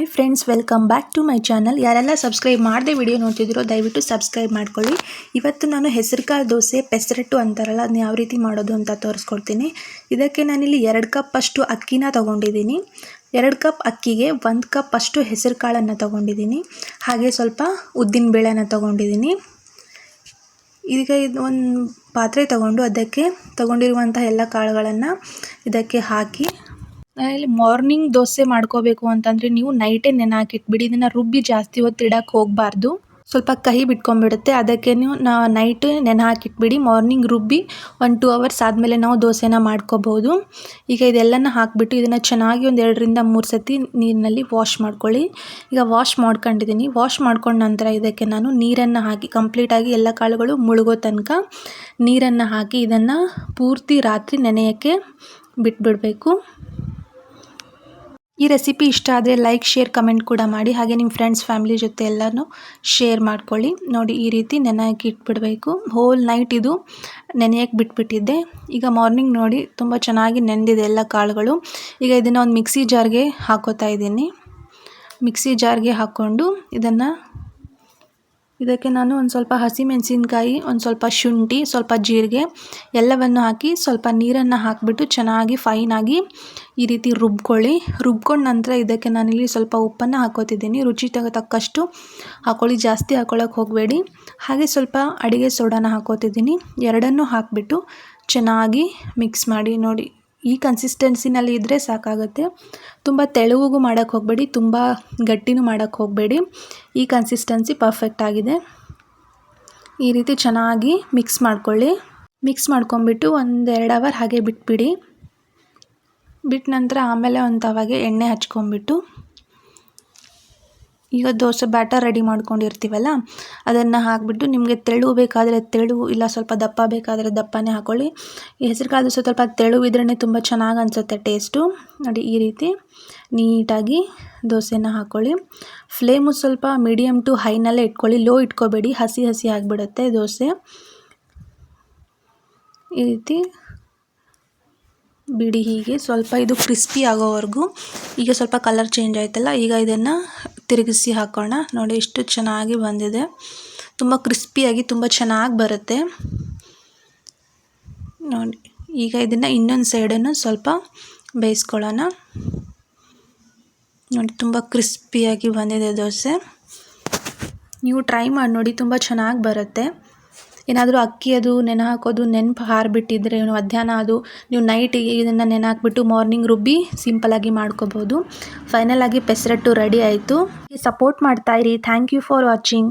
Hi friends, welcome back to my channel. ಯಾರೆಲ್ಲ subscribe ಮಾಡದೆ video ನೋಡ್ತಿದ್ದೀರೋ ದಯವಿಟ್ಟು ಸಬ್ಸ್ಕ್ರೈಬ್ ಮಾಡ್ಕೊಳ್ಳಿ. ಇವತ್ತು ನಾನು ಹೆಸರುಕಾಳು ದೋಸೆ ಪೆಸರಟ್ಟು ಅಂತಾರಲ್ಲ, ಅದನ್ನ ಯಾವ ರೀತಿ ಮಾಡೋದು ಅಂತ ತೋರಿಸ್ಕೊಡ್ತೀನಿ. ಇದಕ್ಕೆ ನಾನಿಲ್ಲಿ 2 ಕಪ್ ಅಷ್ಟು ಅಕ್ಕಿನ ತೊಗೊಂಡಿದ್ದೀನಿ. 2 ಕಪ್ ಅಕ್ಕಿಗೆ 1 ಕಪ್ ಅಷ್ಟು ಹೆಸರು ಕಾಳನ್ನು ತೊಗೊಂಡಿದ್ದೀನಿ. ಹಾಗೆ ಸ್ವಲ್ಪ ಉದ್ದಿನ ಬೇಳೆನ ತೊಗೊಂಡಿದ್ದೀನಿ. ಈಗ ಇದು ಒಂದು ಪಾತ್ರೆ ತೊಗೊಂಡು ಅದಕ್ಕೆ ತೊಗೊಂಡಿರುವಂಥ ಎಲ್ಲ ಕಾಳುಗಳನ್ನು ಇದಕ್ಕೆ ಹಾಕಿ, ಇಲ್ಲಿ ಮಾರ್ನಿಂಗ್ ದೋಸೆ ಮಾಡ್ಕೋಬೇಕು ಅಂತಂದರೆ ನೀವು ನೈಟೇ ನೆನೆ ಹಾಕಿಟ್ಬಿಡಿ. ಇದನ್ನು ರುಬ್ಬಿ ಜಾಸ್ತಿ ಹೊತ್ತು ಇಡಕ್ಕೆ ಹೋಗಬಾರ್ದು, ಸ್ವಲ್ಪ ಕಹಿ ಬಿಟ್ಕೊಂಡ್ಬಿಡುತ್ತೆ. ಅದಕ್ಕೆ ನೀವು ನೈಟ್ ನೆನೆ ಹಾಕಿಟ್ಬಿಡಿ. ಮಾರ್ನಿಂಗ್ ರುಬ್ಬಿ 1-2 ಅವರ್ಸ್ ಆದಮೇಲೆ ನಾವು ದೋಸೆನ ಮಾಡ್ಕೋಬೋದು. ಈಗ ಇದೆಲ್ಲನ ಹಾಕಿಬಿಟ್ಟು ಇದನ್ನು ಚೆನ್ನಾಗಿ ಒಂದು 2ರಿಂದ 3 ಸತಿ ನೀರಿನಲ್ಲಿ ವಾಶ್ ಮಾಡ್ಕೊಳ್ಳಿ. ಈಗ ವಾಶ್ ಮಾಡ್ಕೊಂಡಿದ್ದೀನಿ. ವಾಶ್ ಮಾಡ್ಕೊಂಡ ನಂತರ ಇದಕ್ಕೆ ನಾನು ನೀರನ್ನು ಹಾಕಿ ಕಂಪ್ಲೀಟಾಗಿ ಎಲ್ಲ ಕಾಳುಗಳು ಮುಳುಗೋ ತನಕ ನೀರನ್ನು ಹಾಕಿ ಇದನ್ನು ಪೂರ್ತಿ ರಾತ್ರಿ ನೆನೆಯೋಕ್ಕೆ ಬಿಟ್ಬಿಡಬೇಕು. ಈ ರೆಸಿಪಿ ಇಷ್ಟ ಆದರೆ ಲೈಕ್, ಶೇರ್, ಕಮೆಂಟ್ ಕೂಡ ಮಾಡಿ. ಹಾಗೆ ನಿಮ್ಮ ಫ್ರೆಂಡ್ಸ್, ಫ್ಯಾಮಿಲಿ ಜೊತೆ ಎಲ್ಲನೂ ಶೇರ್ ಮಾಡ್ಕೊಳ್ಳಿ. ನೋಡಿ, ಈ ರೀತಿ ನೆನೆಯೋಕ್ಕೆ ಇಟ್ಬಿಡಬೇಕು. ಹೋಲ್ ನೈಟ್ ಇದು ನೆನೆಯೋಕ್ಕೆ ಬಿಟ್ಬಿಟ್ಟಿದ್ದೆ. ಈಗ ಮಾರ್ನಿಂಗ್ ನೋಡಿ ತುಂಬ ಚೆನ್ನಾಗಿ ನೆಂದಿದೆ ಎಲ್ಲ ಕಾಳುಗಳು. ಈಗ ಇದನ್ನು ಒಂದು ಮಿಕ್ಸಿ ಜಾರ್ಗೆ ಹಾಕೋತಾ ಇದ್ದೀನಿ. ಮಿಕ್ಸಿ ಜಾರ್ಗೆ ಹಾಕ್ಕೊಂಡು ಇದಕ್ಕೆ ನಾನು ಒಂದು ಸ್ವಲ್ಪ ಹಸಿಮೆಣಸಿನ್ಕಾಯಿ, ಒಂದು ಸ್ವಲ್ಪ ಶುಂಠಿ, ಸ್ವಲ್ಪ ಜೀರಿಗೆ ಎಲ್ಲವನ್ನು ಹಾಕಿ ಸ್ವಲ್ಪ ನೀರನ್ನು ಹಾಕಿಬಿಟ್ಟು ಚೆನ್ನಾಗಿ ಫೈನಾಗಿ ಈ ರೀತಿ ರುಬ್ಕೊಳ್ಳಿ. ರುಬ್ಕೊಂಡ ನಂತರ ಇದಕ್ಕೆ ನಾನಿಲ್ಲಿ ಸ್ವಲ್ಪ ಉಪ್ಪನ್ನು ಹಾಕೋತಿದ್ದೀನಿ. ರುಚಿ ತಕ್ಕಷ್ಟು ಹಾಕ್ಕೊಳ್ಳಿ, ಜಾಸ್ತಿ ಹಾಕ್ಕೊಳ್ಳೋಕೆ ಹೋಗಬೇಡಿ. ಹಾಗೆ ಸ್ವಲ್ಪ ಅಡುಗೆ ಸೋಡಾನ ಹಾಕೋತಿದ್ದೀನಿ. ಎರಡನ್ನೂ ಹಾಕಿಬಿಟ್ಟು ಚೆನ್ನಾಗಿ ಮಿಕ್ಸ್ ಮಾಡಿ. ನೋಡಿ, ಈ ಕನ್ಸಿಸ್ಟೆನ್ಸಿನಲ್ಲಿ ಇದ್ದರೆ ಸಾಕಾಗುತ್ತೆ. ತುಂಬ ತೆಳುವಿಗೂ ಮಾಡೋಕ್ಕೆ ಹೋಗಬೇಡಿ, ತುಂಬ ಗಟ್ಟಿನೂ ಮಾಡೋಕ್ಕೆ ಹೋಗಬೇಡಿ. ಈ ಕನ್ಸಿಸ್ಟೆನ್ಸಿ ಪರ್ಫೆಕ್ಟ್ ಆಗಿದೆ. ಈ ರೀತಿ ಚೆನ್ನಾಗಿ ಮಿಕ್ಸ್ ಮಾಡ್ಕೊಳ್ಳಿ. ಮಿಕ್ಸ್ ಮಾಡ್ಕೊಂಬಿಟ್ಟು 1-2 ಅವರ್ ಹಾಗೆ ಬಿಟ್ಬಿಡಿ. ಬಿಟ್ಟ ನಂತರ ಆಮೇಲೆ ಒಂದು ತವಾಗೆ ಎಣ್ಣೆ ಹಚ್ಕೊಂಬಿಟ್ಟು ಈಗ ದೋಸೆ ಬ್ಯಾಟರ್ ರೆಡಿ ಮಾಡ್ಕೊಂಡಿರ್ತೀವಲ್ಲ ಅದನ್ನು ಹಾಕಿಬಿಟ್ಟು, ನಿಮಗೆ ತೆಳು ಬೇಕಾದರೆ ತೆಳು, ಇಲ್ಲ ಸ್ವಲ್ಪ ದಪ್ಪ ಬೇಕಾದರೆ ದಪ್ಪನೇ ಹಾಕ್ಕೊಳ್ಳಿ. ಈ ಹೆಸರುಕಾಳು ದೋಸೆ ಸ್ವಲ್ಪ ತೆಳುವಿದ್ರೇ ತುಂಬ ಚೆನ್ನಾಗಿ ಅನಿಸುತ್ತೆ ಟೇಸ್ಟು. ನೋಡಿ, ಈ ರೀತಿ ನೀಟಾಗಿ ದೋಸೆನ ಹಾಕ್ಕೊಳ್ಳಿ. ಫ್ಲೇಮು ಸ್ವಲ್ಪ ಮೀಡಿಯಮ್ ಟು ಹೈನಲ್ಲೇ ಇಟ್ಕೊಳ್ಳಿ, ಲೋ ಇಟ್ಕೋಬೇಡಿ, ಹಸಿ ಹಸಿ ಆಗಿಬಿಡುತ್ತೆ ದೋಸೆ. ಈ ರೀತಿ ಬಿಡಿ. ಹೀಗೆ ಸ್ವಲ್ಪ ಇದು ಕ್ರಿಸ್ಪಿ ಆಗೋವರೆಗೂ. ಈಗ ಸ್ವಲ್ಪ ಕಲರ್ ಚೇಂಜ್ ಆಯ್ತಲ್ಲ, ಈಗ ಇದನ್ನು ತಿರುಗಿಸಿ ಹಾಕೋಣ. ನೋಡಿ, ಎಷ್ಟು ಚೆನ್ನಾಗಿ ಬಂದಿದೆ. ತುಂಬ ಕ್ರಿಸ್ಪಿಯಾಗಿ ತುಂಬ ಚೆನ್ನಾಗಿ ಬರುತ್ತೆ. ನೋಡಿ, ಈಗ ಇದನ್ನು ಇನ್ನೊಂದು ಸೈಡನ್ನು ಸ್ವಲ್ಪ ಬೇಯಿಸ್ಕೊಳ್ಳೋಣ. ನೋಡಿ, ತುಂಬ ಕ್ರಿಸ್ಪಿಯಾಗಿ ಬಂದಿದೆ ದೋಸೆ. ನೀವು ಟ್ರೈ ಮಾಡಿ ನೋಡಿ, ತುಂಬ ಚೆನ್ನಾಗಿ ಬರುತ್ತೆ. ಏನಾದರೂ ಅಕ್ಕಿ ಅದು ನೆನೆ ಹಾಕೋದು ನೆನಪು ಹಾರಿಬಿಟ್ಟಿದ್ರೆ, ಮಧ್ಯಾಹ್ನ ಅದು ನೀವು ನೈಟಿಗೆ ಇದನ್ನು ನೆನೆ ಹಾಕ್ಬಿಟ್ಟು ಮಾರ್ನಿಂಗ್ ರುಬ್ಬಿ ಸಿಂಪಲಾಗಿ ಮಾಡ್ಕೋಬೋದು. ಫೈನಲಾಗಿ ಪೆಸರಟ್ಟು ರೆಡಿ ಆಯಿತು. ಸಪೋರ್ಟ್ ಮಾಡ್ತಾಯಿರಿ. Thank you for watching.